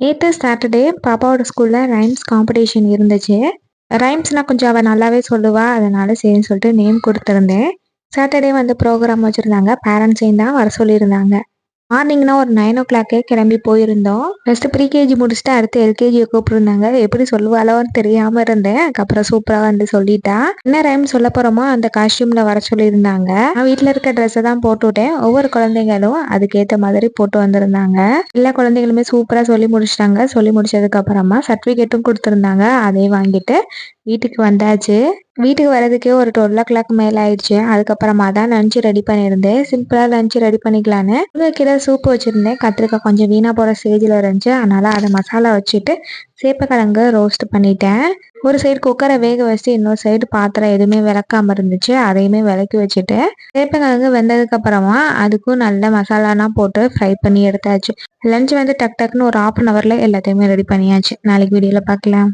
நேத்து சாட்டர்டே பாப்பாவோட ஸ்கூல்ல ரைம்ஸ் காம்படிஷன் இருந்துச்சு. ரைம்ஸ்னா கொஞ்சம் அவ நல்லாவே சொல்லுவா. அதனால சரின்னு சொல்லிட்டு நேம் குடுத்துருந்தேன். சாட்டர்டே வந்து ப்ரோகிராம் வச்சிருந்தாங்க. பேரண்ட்ஸையும் தான் வர சொல்லியிருந்தாங்க. மார்னிங்னா ஒரு 9:00 கிளம்பி போயிருந்தோம். ஃபர்ஸ்ட் ப்ரீகேஜி முடிச்சுட்டு அடுத்து எல்கேஜியை கூப்பிட்டுருந்தாங்க. எப்படி சொல்லுவாளோன்னு தெரியாம இருந்தேன். அதுக்கப்புறம் சூப்பரா வந்து சொல்லிட்டா. என்ன ரைம் சொல்ல போறோமோ அந்த காஸ்டியூம்ல வர சொல்லியிருந்தாங்க. நான் வீட்டில் இருக்க ட்ரெஸ்ஸை தான் போட்டு விட்டேன். ஒவ்வொரு குழந்தைங்களும் அதுக்கேற்ற மாதிரி போட்டு வந்திருந்தாங்க. எல்லா குழந்தைகளுமே சூப்பரா சொல்லி முடிச்சிட்டாங்க. சொல்லி முடிச்சதுக்கு அப்புறமா சர்டிஃபிகேட்டும் கொடுத்துருந்தாங்க. அதையும் வாங்கிட்டு வீட்டுக்கு வந்தாச்சு. வீட்டுக்கு வரதுக்கே ஒரு 12:00 மேல ஆயிடுச்சு. அதுக்கப்புறமா தான் லஞ்ச் ரெடி பண்ணியிருந்தேன். சிம்பிளா லஞ்ச் ரெடி பண்ணிக்கலான்னு முருங்கைக்கீரை சூப்பு வச்சிருந்தேன். கத்திரிக்காய் கொஞ்சம் வீணா போற ஸ்டேஜில் இருந்துச்சு. அதனால அதை மசாலா வச்சுட்டு சேப்பக்கிழங்கு ரோஸ்ட் பண்ணிட்டேன். ஒரு சைடு குக்கரை வேக வச்சுட்டு இன்னொரு சைடு பாத்திரம் எதுவுமே விளக்காம இருந்துச்சு. அதையுமே விளக்கி வச்சுட்டு சேப்பக்கிழங்கு வெந்ததுக்கு அப்புறமா அதுக்கும் நல்ல மசாலாலாம் போட்டு ஃப்ரை பண்ணி எடுத்தாச்சு. லஞ்ச் வந்து டக் டக்குன்னு ஒரு 1/2 அன் ஹவர்ல எல்லாத்தையுமே ரெடி பண்ணியாச்சு. நாளைக்கு வீடியோல பார்க்கலாம்.